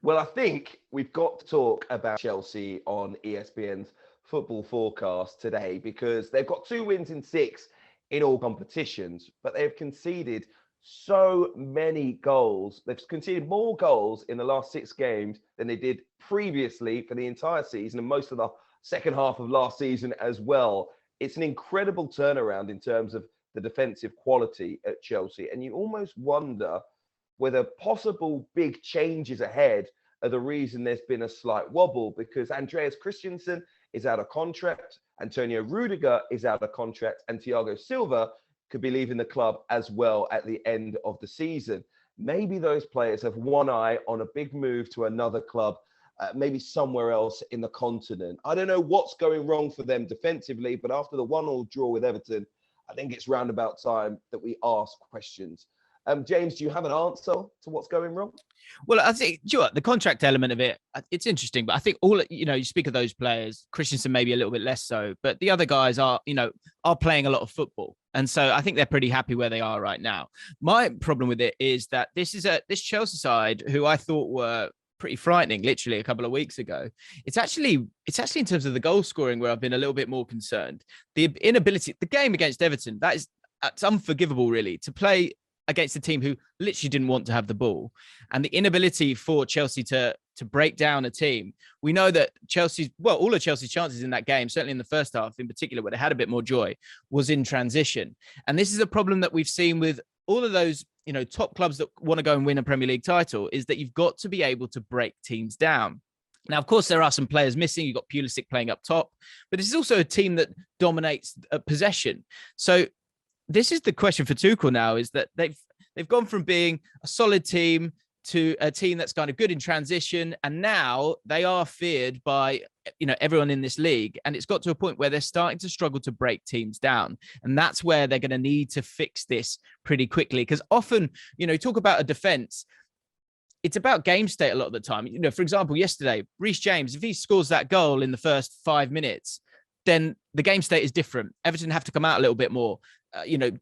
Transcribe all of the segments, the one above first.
Well, I think we've got to talk about Chelsea on ESPN's football forecast today because they've got 2 wins in 6 in all competitions, but they've conceded so many goals. They've conceded more goals in the last 6 games than they did previously for the entire season and most of the second half of last season as well. It's an incredible turnaround in terms of the defensive quality at Chelsea. And you almost wonder whether possible big changes ahead are the reason there's been a slight wobble, because Andreas Christensen is out of contract, Antonio Rudiger is out of contract, and Thiago Silva could be leaving the club as well at the end of the season. Maybe those players have one eye on a big move to another club, maybe somewhere else in the continent. I don't know what's going wrong for them defensively, but after the 1-1 draw with Everton, I think it's roundabout time that we ask questions. James, do you have an answer to what's going wrong? Well, I think, do you know what, the contract element of it, it's interesting, but I think you speak of those players, Christensen maybe a little bit less so, but the other guys are playing a lot of football. And so I think they're pretty happy where they are right now. My problem with it is that this Chelsea side, who I thought were pretty frightening literally a couple of weeks ago, it's actually in terms of the goal scoring where I've been a little bit more concerned. The inability, the game against Everton, that's unforgivable really, to play against a team who literally didn't want to have the ball, and the inability for Chelsea to break down a team. We know that all of Chelsea's chances in that game, certainly in the first half in particular, where they had a bit more joy, was in transition. And this is a problem that we've seen with all of those, top clubs that want to go and win a Premier League title, is that you've got to be able to break teams down. Now, of course, there are some players missing. You've got Pulisic playing up top, but this is also a team that dominates possession. So this is the question for Tuchel now, is that they've gone from being a solid team to a team that's kind of good in transition, and now they are feared by everyone in this league, and it's got to a point where they're starting to struggle to break teams down, and that's where they're going to need to fix this pretty quickly. Because often, talk about a defense, it's about game state a lot of the time. For example, yesterday, Reece James, if he scores that goal in the first 5 minutes, then the game state is different. Everton have to come out a little bit more.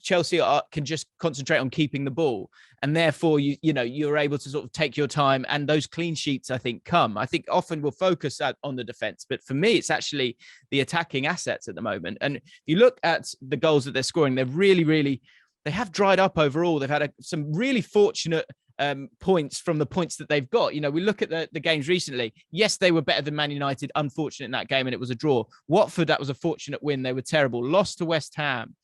Chelsea can just concentrate on keeping the ball, and therefore you're able to sort of take your time, and those clean sheets I think often we'll focus on the defense, but for me it's actually the attacking assets at the moment. And if you look at the goals that they're scoring, they're really they have dried up overall. They've had some really fortunate points from the points that they've got. We look at the games recently. Yes, they were better than Man United, unfortunate in that game, and it was a draw. Watford, that was a fortunate win. They were terrible. Lost to West Ham.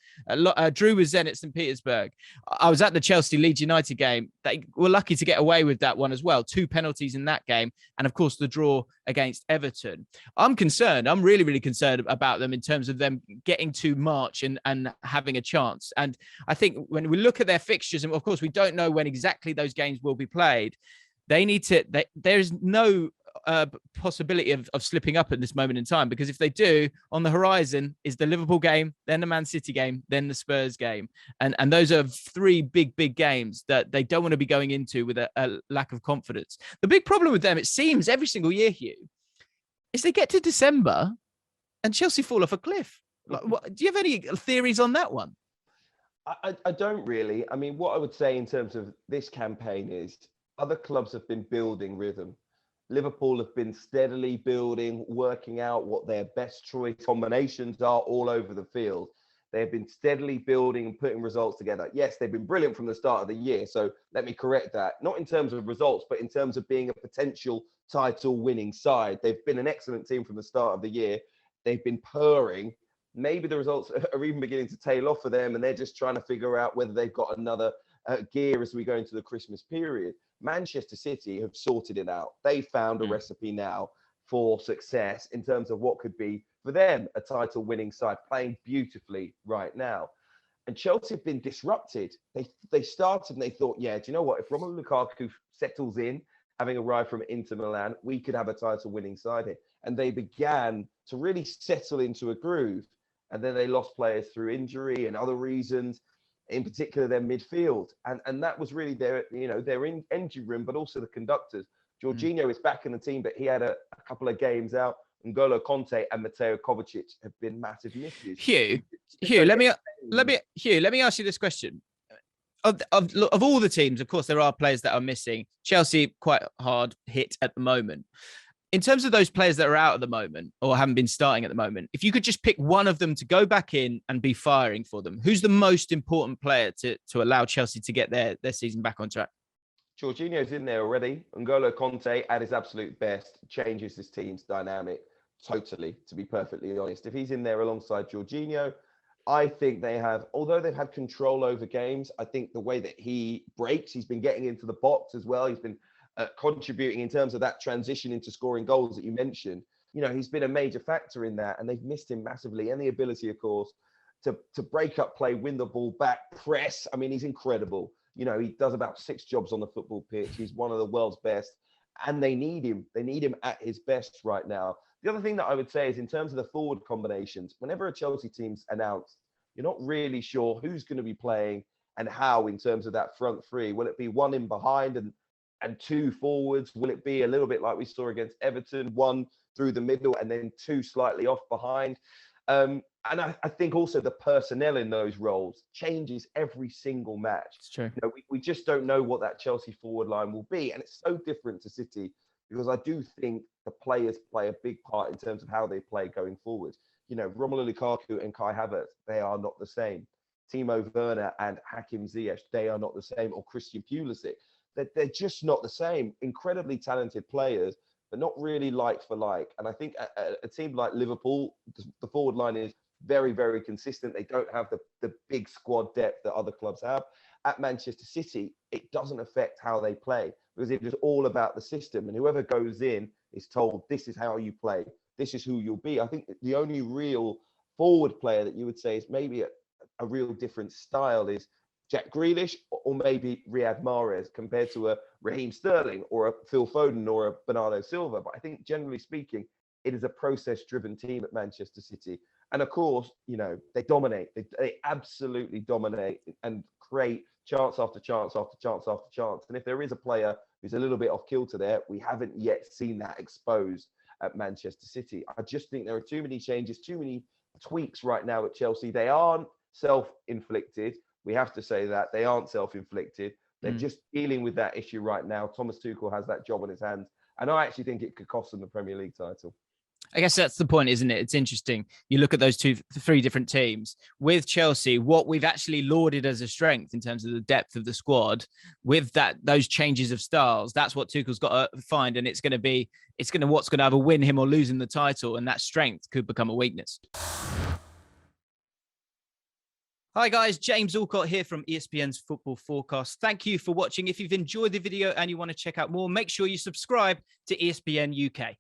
Drew with Zenit St. Petersburg. I was at the Chelsea-Leeds United game. They were lucky to get away with that one as well. 2 penalties in that game. And, of course, the draw against Everton. I'm concerned. I'm really, really concerned about them in terms of them getting to March and having a chance. And I think when we look at their fixtures, and, of course, we don't know when exactly those games will be played, there's no possibility of slipping up at this moment in time, because if they do, on the horizon is the Liverpool game, then the Man City game, then the Spurs game, and those are 3 big games that they don't want to be going into with a lack of confidence. The big problem with them, it seems every single year, Hugh, is they get to December and Chelsea fall off a cliff. Do you have any theories on that one? I don't really. I mean, what I would say in terms of this campaign is other clubs have been building rhythm. Liverpool have been steadily building, working out what their best choice combinations are all over the field. They've been steadily building and putting results together. Yes, they've been brilliant from the start of the year. So let me correct that. Not in terms of results, but in terms of being a potential title winning side. They've been an excellent team from the start of the year. They've been purring. Maybe the results are even beginning to tail off for them, and they're just trying to figure out whether they've got another gear as we go into the Christmas period. Manchester City have sorted it out. They found a recipe now for success in terms of what could be, for them, a title-winning side, playing beautifully right now. And Chelsea have been disrupted. They started and they thought, do you know what? If Romelu Lukaku settles in, having arrived from Inter Milan, we could have a title-winning side here. And they began to really settle into a groove. And then they lost players through injury and other reasons, in particular their midfield. And that was really their engine room, but also the conductors. Jorginho is back in the team, but he had a couple of games out. N'Golo Conte and Mateo Kovacic have been massive misses. Hugh, let me ask you this question. Of all the teams, of course, there are players that are missing. Chelsea quite hard hit at the moment. In terms of those players that are out at the moment or haven't been starting at the moment, if you could just pick one of them to go back in and be firing for them, who's the most important player to allow Chelsea to get their season back on track? Jorginho's in there already. N'Golo Conte, at his absolute best, changes his team's dynamic totally, to be perfectly honest. If he's in there alongside Jorginho, I think they have, although they've had control over games, I think the way that he breaks, he's been getting into the box as well. He's been contributing in terms of that transition into scoring goals that you mentioned. You know, he's been a major factor in that, and they've missed him massively. And the ability, of course, to break up play, win the ball back, press. I mean, he's incredible. You know, he does about 6 jobs on the football pitch. He's one of the world's best, and they need him. They need him at his best right now. The other thing that I would say is in terms of the forward combinations, whenever a Chelsea team's announced, you're not really sure who's going to be playing and how in terms of that front three. Will it be one in behind and 2 forwards? Will it be a little bit like we saw against Everton, 1 through the middle and then 2 slightly off behind? And I think also the personnel in those roles changes every single match. It's true. You know, we just don't know what that Chelsea forward line will be. And it's so different to City because I do think the players play a big part in terms of how they play going forward. You know, Romelu Lukaku and Kai Havertz, they are not the same. Timo Werner and Hakim Ziyech, they are not the same. Or Christian Pulisic, they're just not the same. Incredibly talented players, but not really like for like. And I think a team like Liverpool, the forward line is very, very consistent. They don't have the big squad depth that other clubs have. At Manchester City, it doesn't affect how they play because it is all about the system. And whoever goes in is told, this is how you play. This is who you'll be. I think the only real forward player that you would say is maybe a real different style is Jack Grealish or maybe Riyad Mahrez compared to a Raheem Sterling or a Phil Foden or a Bernardo Silva. But I think generally speaking, it is a process-driven team at Manchester City. And of course, you know, they dominate. They absolutely dominate and create chance after chance after chance after chance. And if there is a player who's a little bit off kilter there, we haven't yet seen that exposed at Manchester City. I just think there are too many changes, too many tweaks right now at Chelsea. They aren't self-inflicted. We have to say that. They aren't self-inflicted. They're just dealing with that issue right now. Thomas Tuchel has that job on his hands. And I actually think it could cost them the Premier League title. I guess that's the point, isn't it? It's interesting. You look at those 3 different teams. With Chelsea, what we've actually lauded as a strength in terms of the depth of the squad, with those changes of styles, that's what Tuchel's got to find. And what's going to either win him or lose him the title. And that strength could become a weakness. Hi guys, James Alcott here from ESPN's Football Forecast. Thank you for watching. If you've enjoyed the video and you want to check out more, make sure you subscribe to ESPN UK.